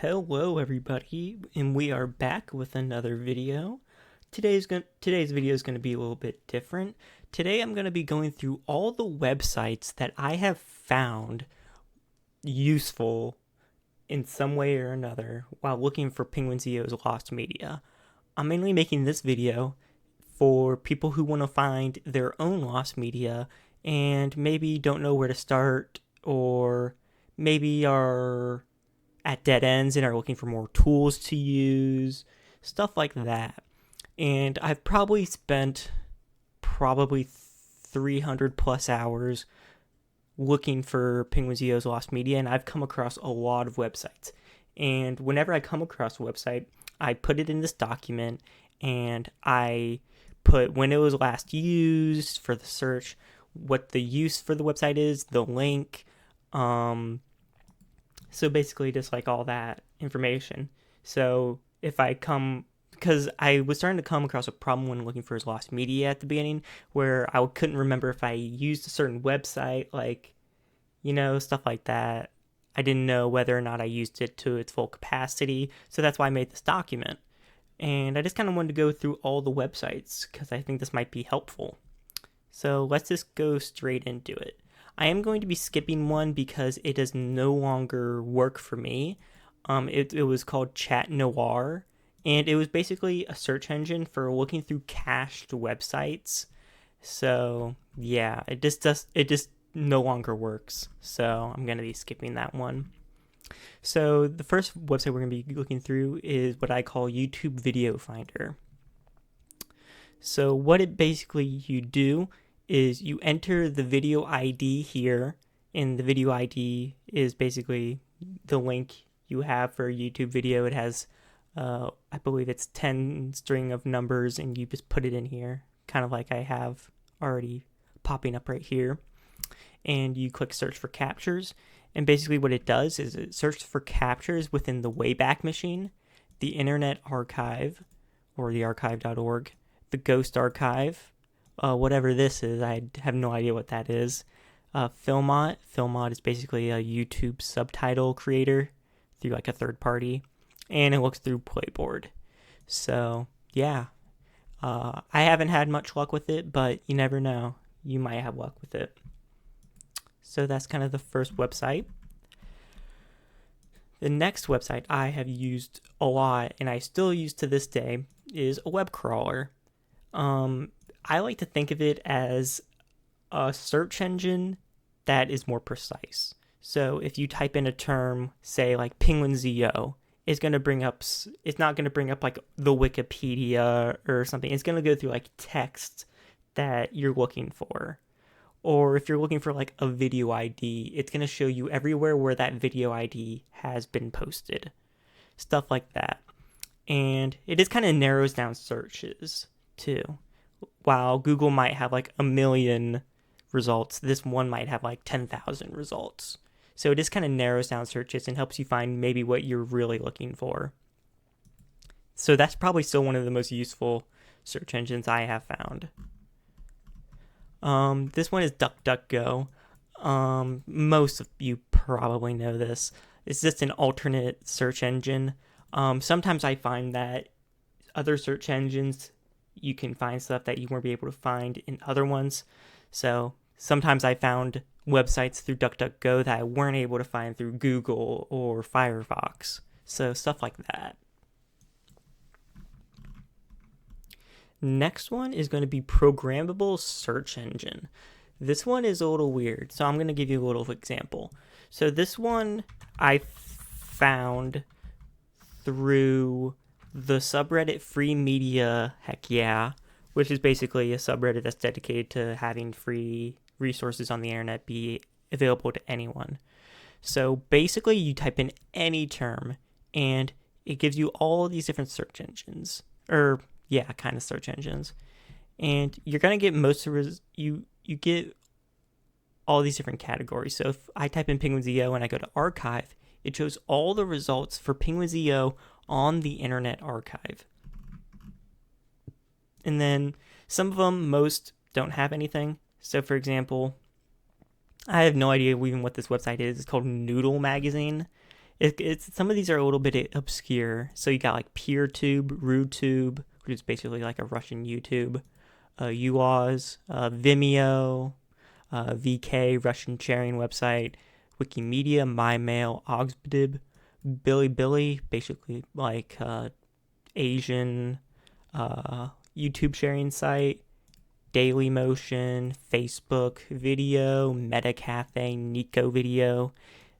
Hello everybody, and we are back with another video. Today's video is going to be a little bit different. Today I'm going to be going through all the websites that I have found useful in some way or another while looking for Penguins.io's lost media. I'm mainly making this video for people who want to find their own lost media and maybe don't know where to start, or maybe are at dead ends and are looking for more tools to use, stuff like that. And I've probably spent 300 plus hours looking for Penguins.io's lost media, and I've come across a lot of websites. And whenever I come across a website, I put it in this document and I put when it was last used for the search, what the use for the website is, the link, so basically just like all that information. So if I come, because I was starting to come across a problem when looking for his lost media at the beginning, where I couldn't remember if I used a certain website, like, stuff like that. I didn't know whether or not I used it to its full capacity. So that's why I made this document. And I just kind of wanted to go through all the websites because I think this might be helpful. So let's just go straight into it. I am going to be skipping one because it does no longer work for me. It was called Chat Noir, and it was basically a search engine for looking through cached websites. So yeah, it just no longer works. So I'm gonna be skipping that one. So the first website we're gonna be looking through is what I call YouTube Video Finder. So what it basically you do is you enter the video ID here, and the video ID is basically the link you have for a YouTube video. It has, I believe it's 10 string of numbers, and you just put it in here, kind of like I have already popping up right here. And you click search for captures, and basically what it does is it searches for captures within the Wayback Machine, the Internet Archive, or the archive.org, the Ghost Archive, whatever this is, I have no idea what that is. Filmot. Filmot is basically a YouTube subtitle creator through like a third party, and it looks through Playboard. So yeah, I haven't had much luck with it, but you never know. You might have luck with it. So that's kind of the first website. The next website I have used a lot, and I still use to this day, is a web crawler. I like to think of it as a search engine that is more precise. So if you type in a term, say like Penguins.io, it's not going to bring up like the Wikipedia or something. It's going to go through like text that you're looking for. Or if you're looking for like a video ID, it's going to show you everywhere where that video ID has been posted. Stuff like that. And it just kind of narrows down searches too. While Google might have like 1 million results, this one might have like 10,000 results. So it just kind of narrows down searches and helps you find maybe what you're really looking for. So that's probably still one of the most useful search engines I have found. This one is DuckDuckGo. Most of you probably know this. It's just an alternate search engine. Sometimes I find that other search engines, you can find stuff that you won't be able to find in other ones. So sometimes I found websites through DuckDuckGo that I weren't able to find through Google or Firefox. So stuff like that. Next one is going to be Programmable Search Engine. This one is a little weird, so I'm going to give you a little example. So this one I found through the subreddit Free Media Heck Yeah, which is basically a subreddit that's dedicated to having free resources on the internet be available to anyone. So basically you type in any term and it gives you all these different search engines, search engines. And you're going to get you get all these different categories. So if I type in Penguins.io and I go to archive, it shows all the results for Penguins.io on the Internet Archive. And then some of them, most don't have anything. So for example, I have no idea even what this website is. It's called Noodle Magazine. It's some of these are a little bit obscure. So you got like PeerTube, RuTube, which is basically like a Russian YouTube, UOZ, Vimeo, VK, Russian sharing website, Wikimedia, MyMail, Oxbdib, Bilibili, basically like Asian YouTube sharing site, Dailymotion, Facebook Video, MetaCafe, Nico Video,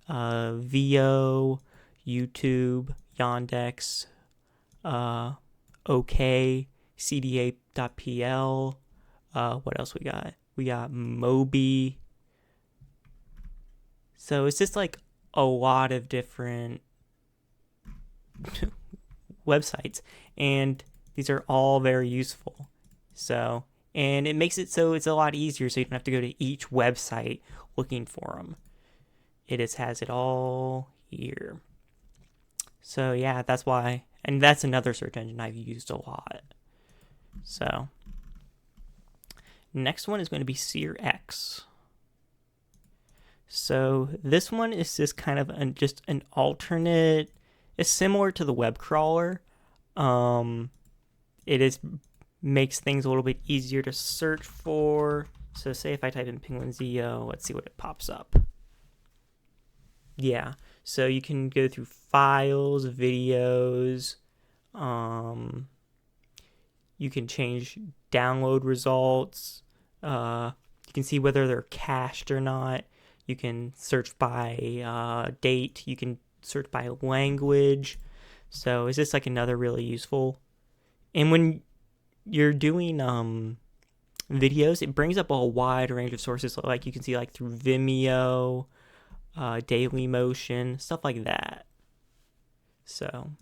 VO, YouTube, Yandex, OK, CDA.pl. What else we got? We got Mobi. So it's just like a lot of different websites, and these are all very useful. So, and it makes it so it's a lot easier, so you don't have to go to each website looking for them. It just has it all here. So yeah, that's why, and that's another search engine I've used a lot. So next one is going to be SeerX. So this one is just kind of just an alternate. It's similar to the web crawler. It is makes things a little bit easier to search for. So say if I type in PenguinZio, let's see what it pops up. Yeah, so you can go through files, videos. You can change download results. You can see whether they're cached or not. You can search by date. You can search by language. So it's just like another really useful. And when you're doing videos, it brings up a wide range of sources. Like you can see like through Vimeo, Dailymotion, stuff like that. So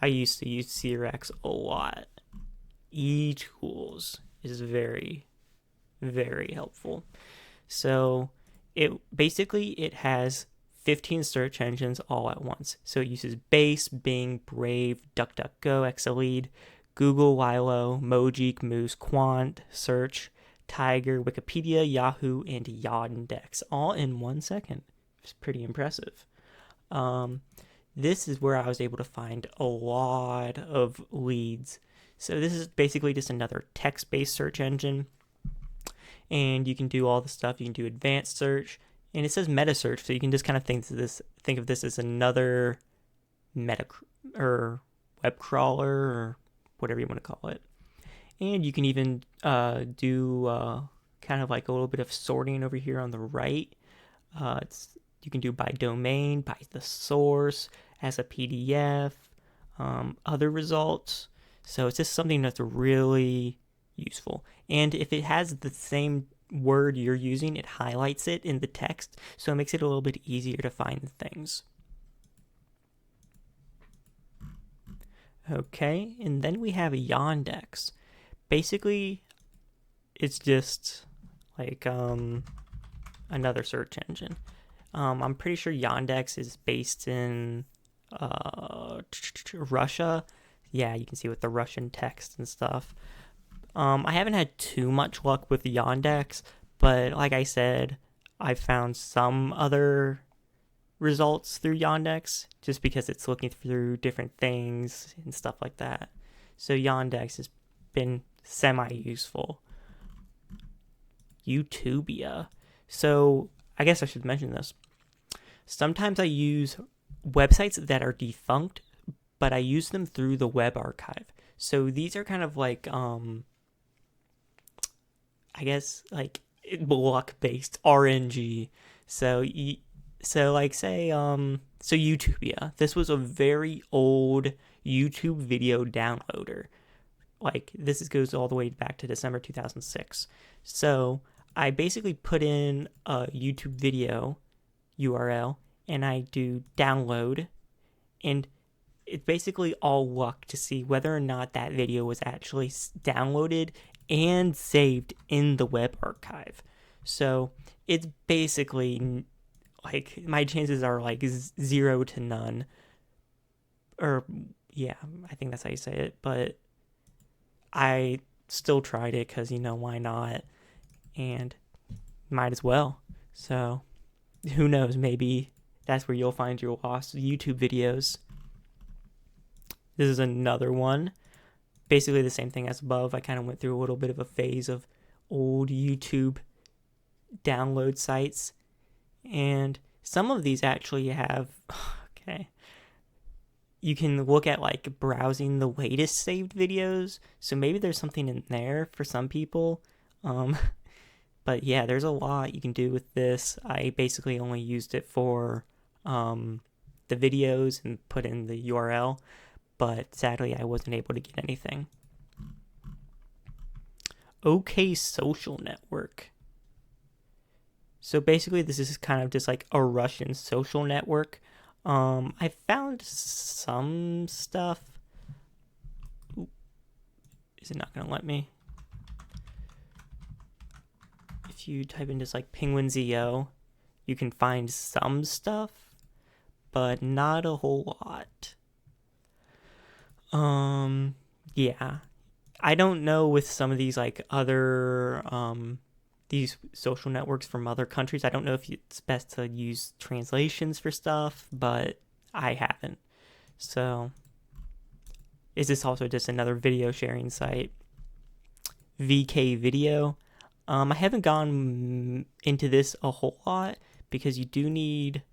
I used to use SeerX a lot. eTools is very, very helpful. So it has 15 search engines all at once. So it uses Base, Bing, Brave, DuckDuckGo, Xlead, Google, Lilo, Mojeek, Moose, Quant, Search, Tiger, Wikipedia, Yahoo, and Yandex, all in 1 second. It's pretty impressive. This is where I was able to find a lot of leads. So this is basically just another text-based search engine. And you can do all the stuff. You can do advanced search. And it says meta search, so you can just kind of think of this as another meta or web crawler or whatever you want to call it. And you can even do kind of like a little bit of sorting over here on the right. You can do by domain, by the source, as a PDF, other results. So it's just something that's really useful. And if it has the same word you're using, it highlights it in the text, so it makes it a little bit easier to find things. Okay, and then we have Yandex. Basically, it's just like another search engine. I'm pretty sure Yandex is based in Russia. Yeah, you can see with the Russian text and stuff. I haven't had too much luck with Yandex, but like I said, I found some other results through Yandex just because it's looking through different things and stuff like that. So Yandex has been semi-useful. Utopia. So I guess I should mention this. Sometimes I use websites that are defunct, but I use them through the web archive. So these are kind of like I guess like block-based RNG. So like say so Utopia. This was a very old YouTube video downloader. Like this goes all the way back to December 2006. So I basically put in a YouTube video URL and I do download, and it's basically all luck to see whether or not that video was actually downloaded and saved in the web archive. So it's basically like my chances are like 0 to none. Or yeah, I think that's how you say it. But I still tried it because, why not? And might as well. So who knows, maybe That's where you'll find your lost YouTube videos. This is another one. Basically the same thing as above. I kind of went through a little bit of a phase of old YouTube download sites. And some of these actually have, okay, you can look at like browsing the latest saved videos. So maybe there's something in there for some people. But yeah, there's a lot you can do with this. I basically only used it for the videos and put in the URL. But sadly, I wasn't able to get anything. OK Social Network. So basically, this is kind of just like a Russian social network. I found some stuff. Ooh, is it not going to let me? If you type in just like Penguin.io, you can find some stuff, but not a whole lot. Yeah. I don't know with some of these like other these social networks from other countries. I don't know if it's best to use translations for stuff, but I haven't. So, is this also just another video sharing site? VK Video. I haven't gone into this a whole lot because you do need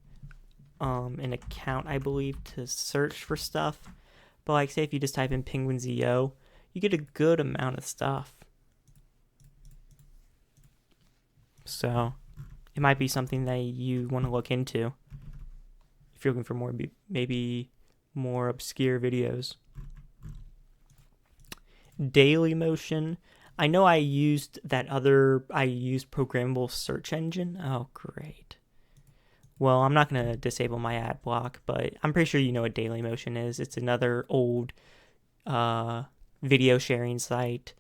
an account, I believe, to search for stuff. But like, say if you just type in Penguin.io, you get a good amount of stuff. So it might be something that you want to look into if you're looking for more, maybe more obscure videos. Dailymotion. I know I used programmable search engine. Oh, great. Well, I'm not going to disable my ad block, but I'm pretty sure you know what Dailymotion is. It's another old video sharing site,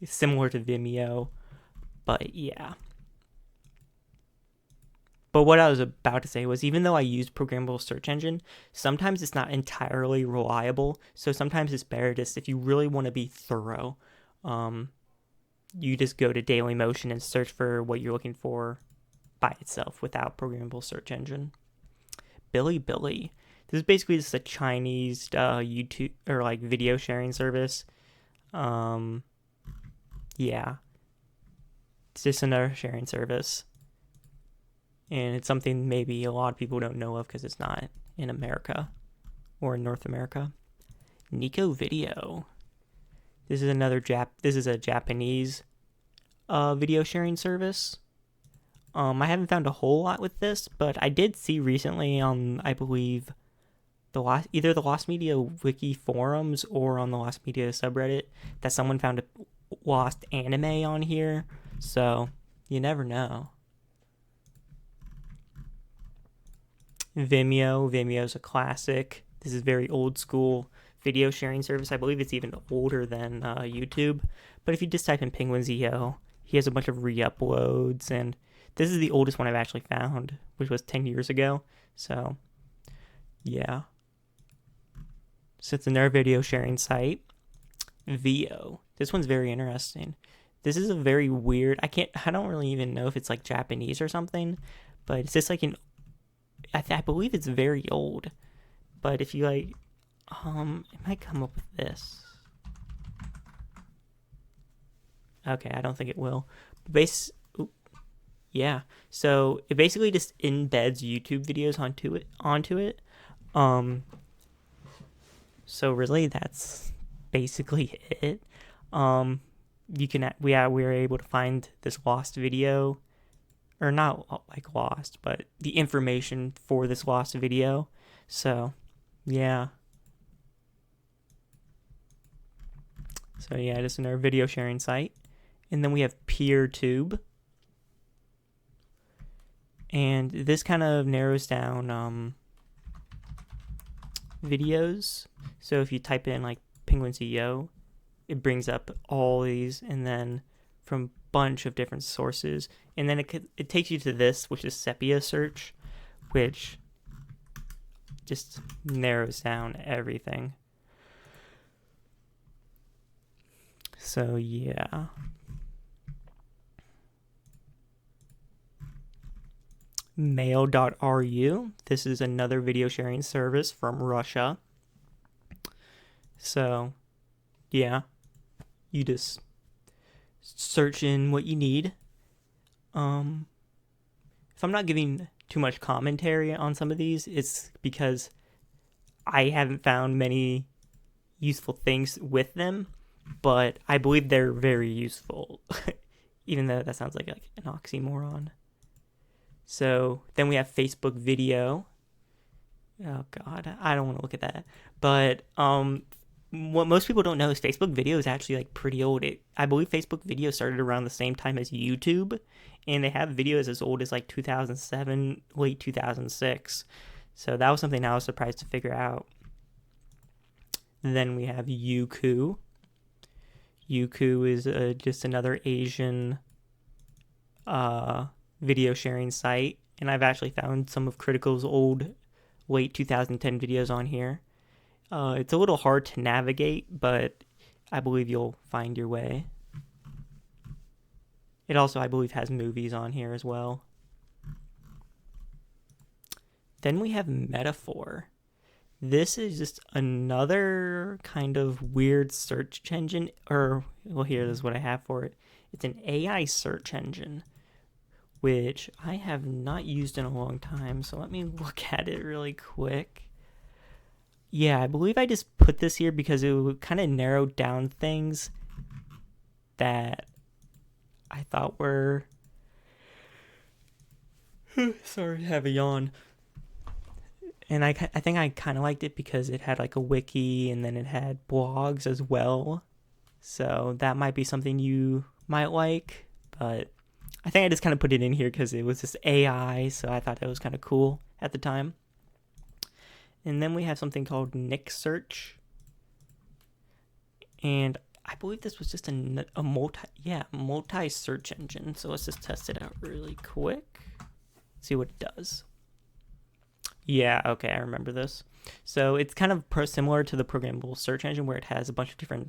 similar to Vimeo, but yeah. But what I was about to say was, even though I use programmable search engine, sometimes it's not entirely reliable. So sometimes it's better just, if you really want to be thorough, you just go to Dailymotion and search for what you're looking for by itself without programmable search engine. Bilibili. This is basically just a Chinese YouTube or like video sharing service. Yeah. It's just another sharing service. And it's something maybe a lot of people don't know of because it's not in America or in North America. Nico Video. This is a Japanese video sharing service. I haven't found a whole lot with this, but I did see recently on, I believe, either the Lost Media Wiki forums or on the Lost Media subreddit, that someone found a lost anime on here. So you never know. Vimeo's a classic. This is very old school video sharing service. I believe it's even older than YouTube. But if you just type in Penguin.io, he has a bunch of re-uploads, and this is the oldest one I've actually found, which was 10 years ago. So, yeah. So it's another video sharing site. Veo. This one's very interesting. This is a very weird, I don't really even know if it's like Japanese or something, but it's just like I believe it's very old. But if you like, it might come up with this. Okay, I don't think it will. Yeah. So it basically just embeds YouTube videos onto it. So really, that's basically it. We were able to find this lost video, or not like lost, but the information for this lost video. So, yeah. So yeah, just another video sharing site. And then we have PeerTube. And this kind of narrows down videos. So if you type in like Penguin.io, it brings up all these, and then from a bunch of different sources. And then it takes you to this, which is Sepia Search, which just narrows down everything. So yeah. Mail.ru. This is another video sharing service from Russia. So, yeah, you just search in what you need. If I'm not giving too much commentary on some of these, it's because I haven't found many useful things with them, but I believe they're very useful, even though that sounds like an oxymoron. So then we have Facebook video. Oh God, I don't want to look at that. But what most people don't know is Facebook video is actually like pretty old. I believe Facebook video started around the same time as YouTube, and they have videos as old as like 2007, late 2006. So that was something I was surprised to figure out. Then we have Youku. Youku is just another Asian video sharing site, and I've actually found some of Critical's old late 2010 videos on here. It's a little hard to navigate, but I believe you'll find your way. It also, I believe, has movies on here as well. Then we have Metaphor. This is just another kind of weird search engine, or, well, here is what I have for it. It's an AI search engine, which I have not used in a long time, so let me look at it really quick. Yeah, I believe I just put this here because it would kind of narrow down things that I thought were... Sorry to have a yawn. And I think I kind of liked it because it had like a wiki, and then it had blogs as well. So that might be something you might like, but I think I just kind of put it in here because it was just AI, so I thought that was kind of cool at the time. And then we have something called Nick Search. And I believe this was just a multi search engine. So let's just test it out really quick. See what it does. Yeah, okay, I remember this. So it's kind of similar to the programmable search engine where it has a bunch of different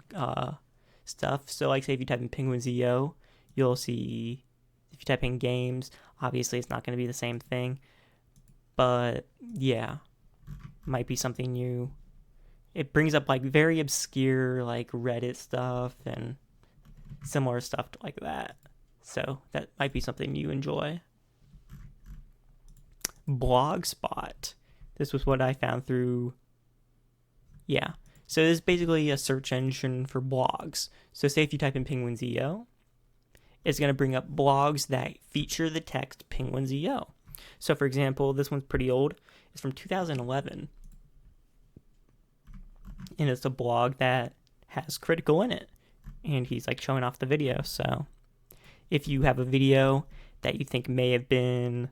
stuff. So like say if you type in Penguins.io, you'll see, if you type in games, obviously it's not going to be the same thing. But yeah, might be something new. It brings up like very obscure like Reddit stuff and similar stuff like that. So that might be something you enjoy. Blogspot. This was what I found through. Yeah. So this is basically a search engine for blogs. So say if you type in Penguins.io, it's going to bring up blogs that feature the text Penguins.io. So for example, this one's pretty old. It's from 2011. And it's a blog that has Critical in it. And he's like showing off the video. So if you have a video that you think may have been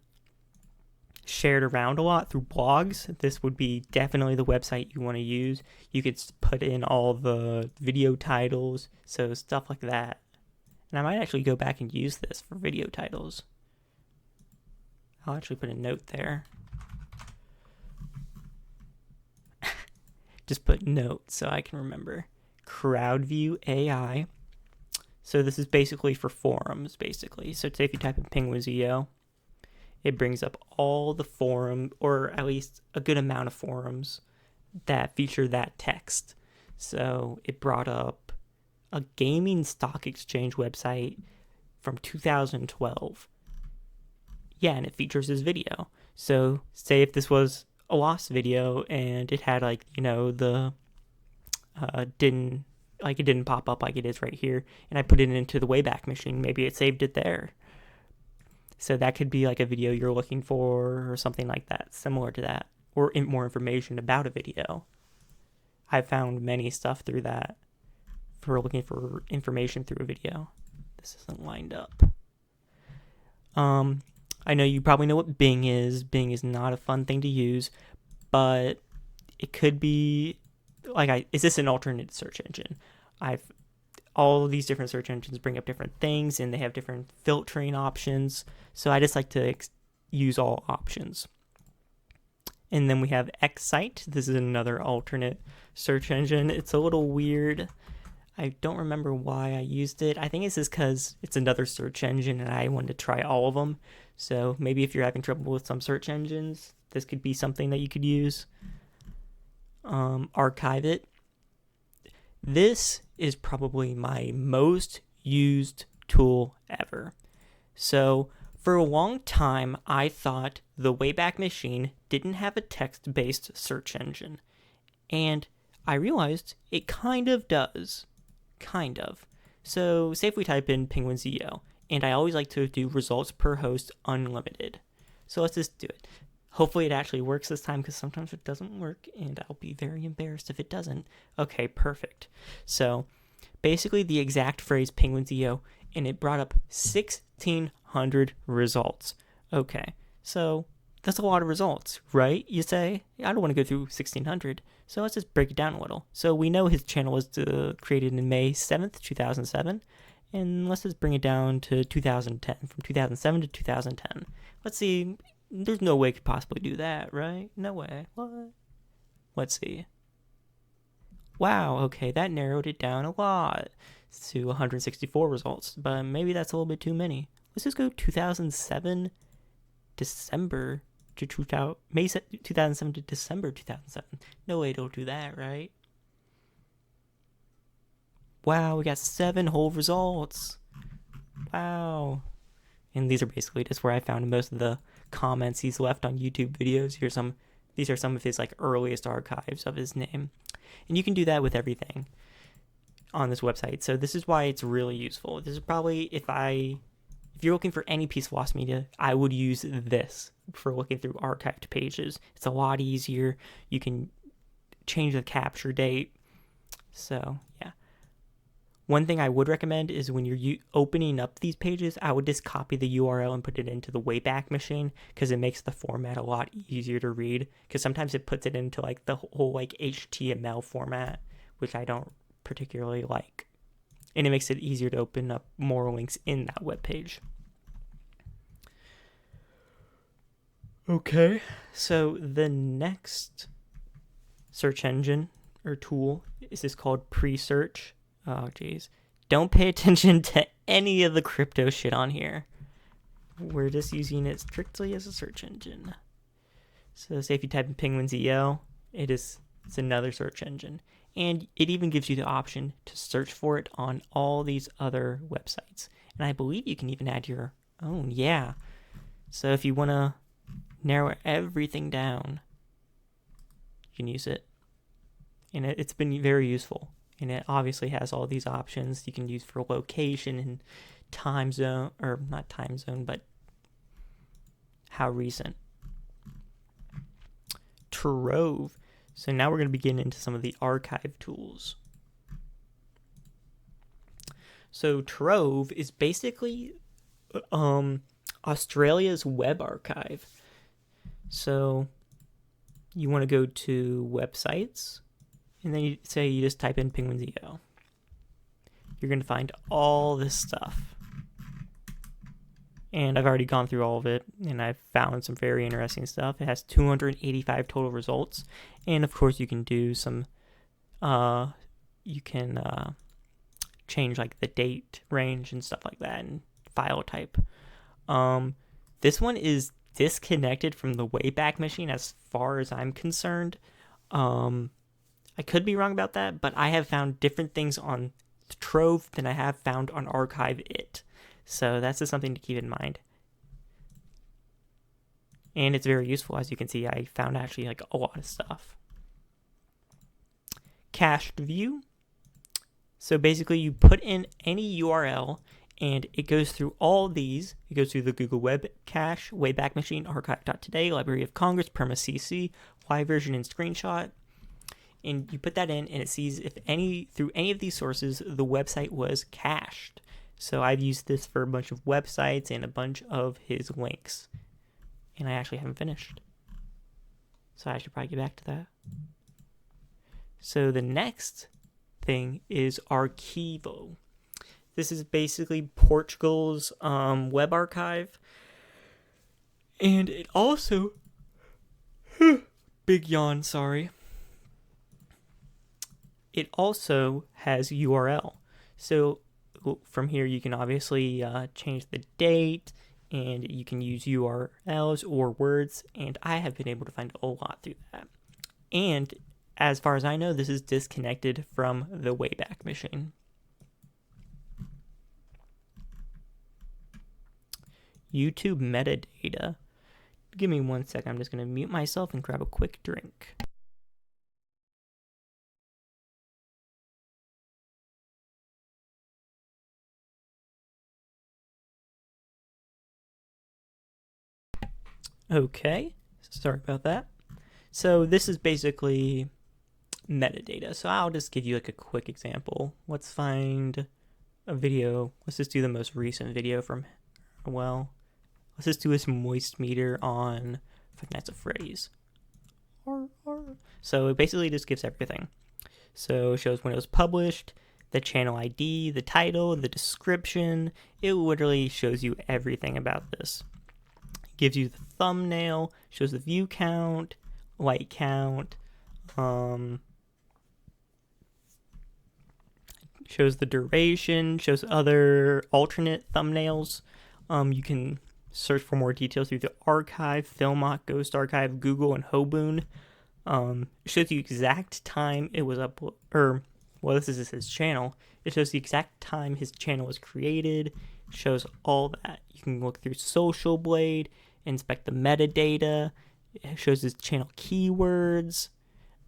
shared around a lot through blogs, this would be definitely the website you want to use. You could put in all the video titles, so stuff like that. And I might actually go back and use this for video titles. I'll actually put a note there. Just put note so I can remember. CrowdView AI. So this is basically for forums, basically. So say if you type in Penguins.io, it brings up all the forum, or at least a good amount of forums that feature that text. So it brought up a gaming stock exchange website from 2012. Yeah, and it features this video. So say if this was a lost video and it had like, the it didn't pop up like it is right here, and I put it into the Wayback Machine, maybe it saved it there. So that could be like a video you're looking for or something like that, similar to that, or more information about a video. I've found many stuff through that for looking for information through a video. This isn't lined up. I know you probably know what Bing is. Bing is not a fun thing to use, but it could be is this an alternate search engine? All of these different search engines bring up different things, and they have different filtering options. So I just like to use all options. And then we have Excite. This is another alternate search engine. It's a little weird. I don't remember why I used it. I think it's just because it's another search engine and I wanted to try all of them. So maybe if you're having trouble with some search engines, this could be something that you could use. Archive It. This is probably my most used tool ever. So for a long time, I thought the Wayback Machine didn't have a text-based search engine. And I realized it kind of does. Kind of. So say if we type in PenguinZO, and I always like to do results per host unlimited. So let's just do it. Hopefully it actually works this time, because sometimes it doesn't work, and I'll be very embarrassed if it doesn't. Okay, perfect. So basically the exact phrase PenguinZO, and it brought up 1,600 results. Okay, so that's a lot of results, right? You say? I don't want to go through 1,600, so let's just break it down a little. So we know his channel was created in May 7th, 2007, and let's just bring it down to 2010, from 2007 to 2010. Let's see, there's no way it could possibly do that, right? No way. What? Let's see. Wow, okay, that narrowed it down a lot to 164 results, but maybe that's a little bit too many. Let's just go 2007 December to May 2007 to December 2007. No way it'll do that, right? Wow, we got 7 whole results. Wow. And these are basically just where I found most of the comments he's left on YouTube videos. These are some of his like earliest archives of his name. And you can do that with everything on this website. So this is why it's really useful. This is probably, if you're looking for any piece of lost media, I would use this for looking through archived pages. It's a lot easier. You can change the capture date. So yeah. One thing I would recommend is when you're opening up these pages, I would just copy the URL and put it into the Wayback Machine, because it makes the format a lot easier to read, because sometimes it puts it into like the whole like HTML format, which I don't particularly like. And it makes it easier to open up more links in that web page. Okay, so the next search engine or tool is called Presearch. Oh, geez. Don't pay attention to any of the crypto shit on here. We're just using it strictly as a search engine. So say if you type in PenguinZO, it's another search engine. And it even gives you the option to search for it on all these other websites. And I believe you can even add your own, yeah. So if you want to narrow everything down, you can use it. And it's been very useful. And it obviously has all these options you can use for location and time zone, or not time zone, but how recent. Trove. So now we're going to begin into some of the archive tools. So Trove is basically Australia's web archive. So you want to go to websites, and then you just type in PenguinZO. You're going to find all this stuff. And I've already gone through all of it, and I've found some very interesting stuff. It has 285 total results. And of course you can do some, change like the date range and stuff like that, and file type. This one is disconnected from the Wayback Machine as far as I'm concerned. I could be wrong about that, but I have found different things on Trove than I have found on Archive It. So that's just something to keep in mind. And it's very useful. As you can see, I found actually like a lot of stuff. Cached view. So basically you put in any URL and it goes through all these. It goes through the Google Web Cache, Wayback Machine, Archive.today, Library of Congress, PermaCC, live version and screenshot. And you put that in, and it sees if through any of these sources, the website was cached. So I've used this for a bunch of websites and a bunch of his links. And I actually haven't finished. So I should probably get back to that. So the next thing is Arquivo. This is basically Portugal's web archive. And it also... big yawn, sorry. It also has URL. So from here you can obviously change the date and you can use URLs or words, and I have been able to find a lot through that. And as far as I know, this is disconnected from the Wayback Machine. YouTube metadata. Give me 1 second. I'm just going to mute myself and grab a quick drink. Okay, sorry about that. So this is basically metadata. So I'll just give you like a quick example. Let's find a video. Let's just do the most recent video from, well, let's just do this moist meter on Five Nights at Freddy's. So it basically just gives everything. So it shows when it was published, the channel ID, the title, the description. It literally shows you everything about this. It gives you the thumbnail, shows the view count, like count, shows the duration, shows other alternate thumbnails. You can search for more details through the archive, Filmok, Ghost Archive, Google, and Hoboon. It shows the exact time it was uploaded, well, this is his channel. It shows the exact time his channel was created. It shows all that. You can look through Social Blade, inspect the metadata. It shows his channel keywords,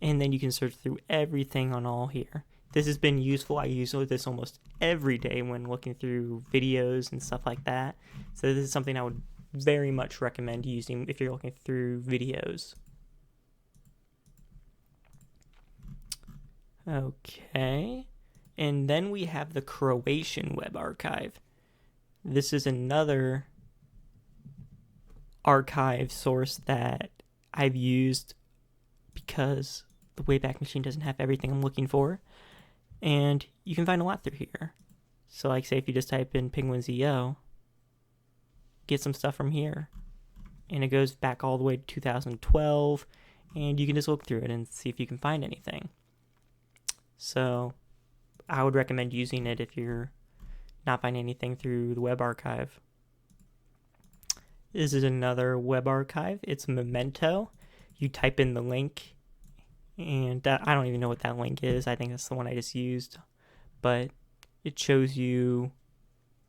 and then you can search through everything on all here. This has been useful. I use this almost every day when looking through videos and stuff like that. So this is something I would very much recommend using if you're looking through videos. Okay, and then we have the Croatian Web Archive. This is another archive source that I've used because the Wayback Machine doesn't have everything I'm looking for, and you can find a lot through here. So like say if you just type in PenguinZO, get some stuff from here, and it goes back all the way to 2012, and you can just look through it and see if you can find anything. So I would recommend using it if you're not finding anything through the web archive. This is another web archive. It's Memento. You type in the link, and I don't even know what that link is. I think that's the one I just used, but it shows you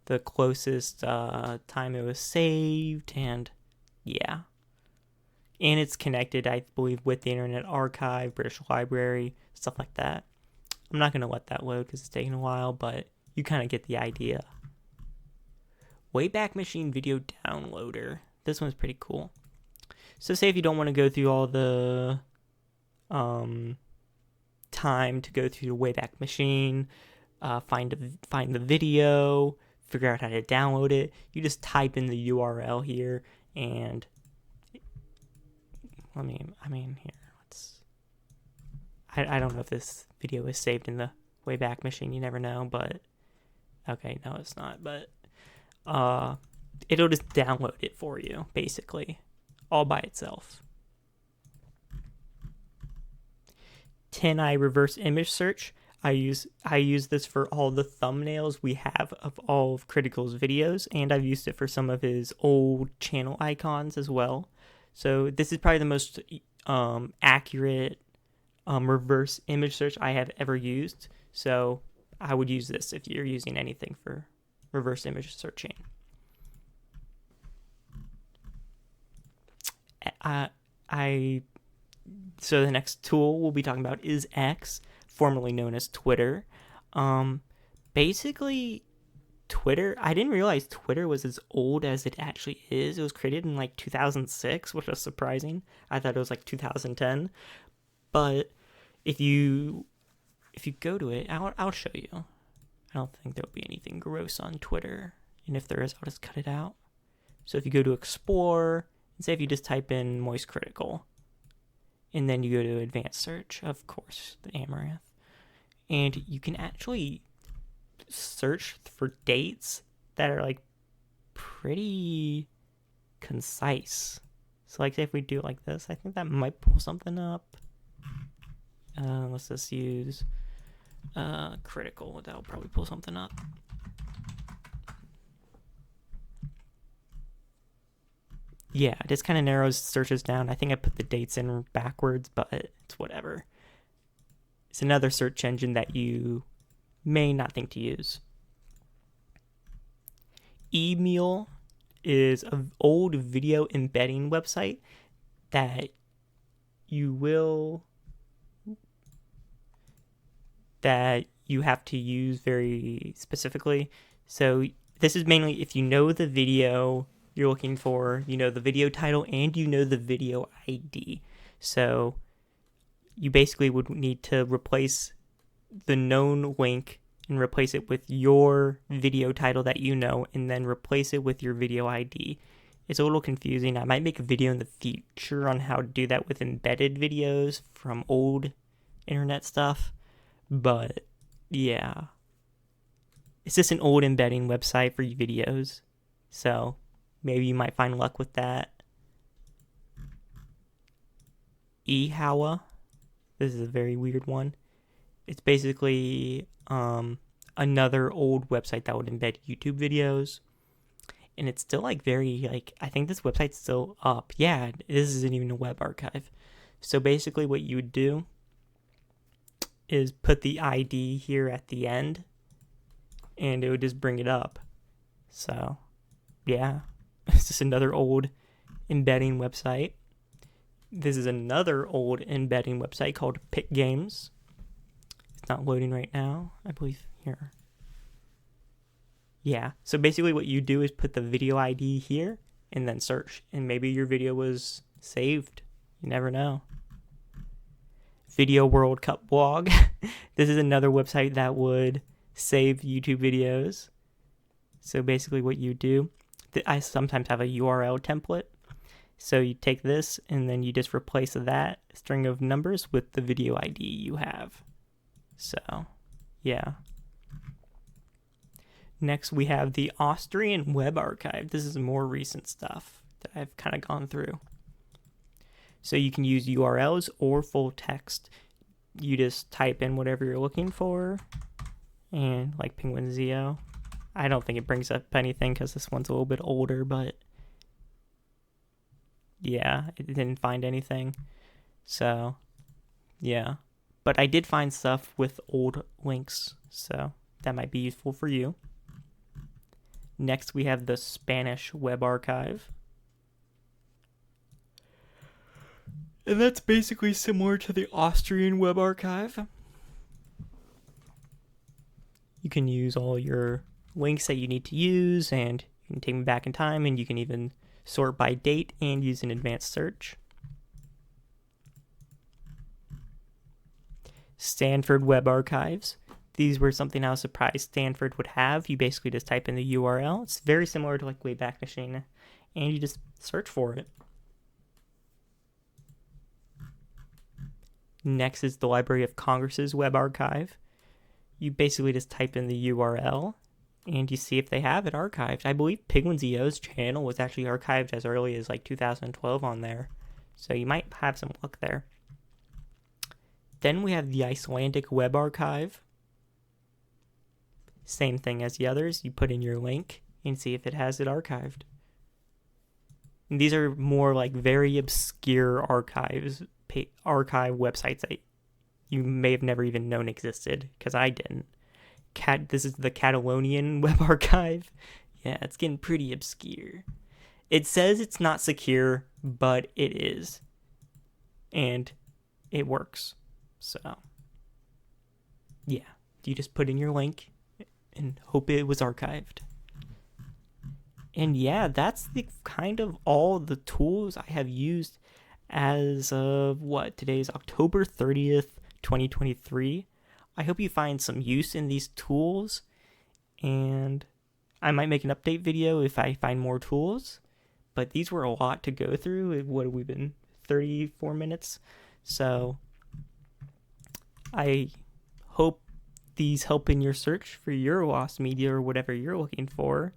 the closest time it was saved, and yeah. And it's connected, I believe, with the Internet Archive, British Library, stuff like that. I'm not going to let that load because it's taking a while, but you kind of get the idea. Wayback Machine Video Downloader. This one's pretty cool. So say if you don't want to go through all the time to go through the Wayback Machine, find the video, figure out how to download it, you just type in the URL here, and here. I don't know if this video is saved in the Wayback Machine. You never know, but okay, no, it's not. But it'll just download it for you, basically, all by itself. TinEye reverse image search. I use this for all the thumbnails we have of all of Critical's videos, and I've used it for some of his old channel icons as well. So this is probably the most accurate reverse image search I have ever used. So I would use this if you're using anything for reverse image searching. So the next tool we'll be talking about is X, formerly known as Twitter. Basically, Twitter, I didn't realize Twitter was as old as it actually is. It was created in like 2006, which was surprising. I thought it was like 2010. But if you go to it, I'll show you. I don't think there'll be anything gross on Twitter. And if there is, I'll just cut it out. So if you go to Explore, and say if you just type in Moist Critical, and then you go to Advanced Search, of course, the Amaranth, and you can actually search for dates that are like pretty concise. So like if we do it like this, I think that might pull something up. Let's just use Critical. That'll probably pull something up. yeah, it just kind of narrows searches down. I think I put the dates in backwards, but it's whatever. It's another search engine that you may not think to use. eMule is an old video embedding website that you have to use very specifically. So this is mainly if you know the video you're looking for, you know the video title, and you know the video ID. So you basically would need to replace the known link and replace it with your video title that you know, and then replace it with your video ID. It's a little confusing. I might make a video in the future on how to do that with embedded videos from old internet stuff. But yeah, it's just an old embedding website for videos. So maybe you might find luck with that. eHowa. This is a very weird one. It's basically another old website that would embed YouTube videos. And it's still like very, like, I think this website's still up. Yeah, this isn't even a web archive. So basically what you would do is put the ID here at the end, and it would just bring it up. So, yeah, it's just another old embedding website. This is another old embedding website called Pick Games. It's not loading right now, I believe. Here. Yeah, so basically what you do is put the video ID here and then search, and maybe your video was saved. You never know. Video World Cup blog. This is another website that would save YouTube videos. So basically what you do, I sometimes have a URL template. So you take this and then you just replace that string of numbers with the video ID you have. So, yeah. Next, we have the Austrian Web Archive. This is more recent stuff that I've kind of gone through. So you can use URLs or full text. You just type in whatever you're looking for, and like Penguin Zio. I don't think it brings up anything because this one's a little bit older, but yeah, it didn't find anything. So, yeah. But I did find stuff with old links, so that might be useful for you. Next, we have the Spanish Web Archive. And that's basically similar to the Austrian Web Archive. You can use all your links that you need to use, and you can take them back in time, and you can even sort by date and use an advanced search. Stanford Web Archives. These were something I was surprised Stanford would have. You basically just type in the URL. It's very similar to like Wayback Machine, and you just search for it. Next is the Library of Congress's Web Archive. You basically just type in the URL, and you see if they have it archived. I believe Penguin Zio's channel was actually archived as early as like 2012 on there, so you might have some luck there. Then we have the Icelandic Web Archive. Same thing as the others. You put in your link and see if it has it archived. And these are more like very obscure archive websites that you may have never even known existed, because I didn't. This is the Catalonian Web Archive. Yeah, it's getting pretty obscure. It says it's not secure, but it is. And it works. So, yeah. You just put in your link and hope it was archived. And yeah, that's the kind of all the tools I have used as of today's October 30th, 2023. I hope you find some use in these tools, and I might make an update video if I find more tools, but these were a lot to go through. What have we been, 34 minutes? So I hope these help in your search for your lost media or whatever you're looking for,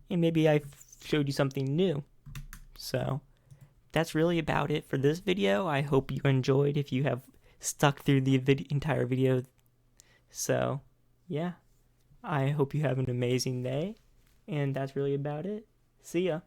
and maybe I showed you something new. So that's really about it for this video. I hope you enjoyed if you have stuck through the entire video. So yeah, I hope you have an amazing day, and that's really about it. See ya.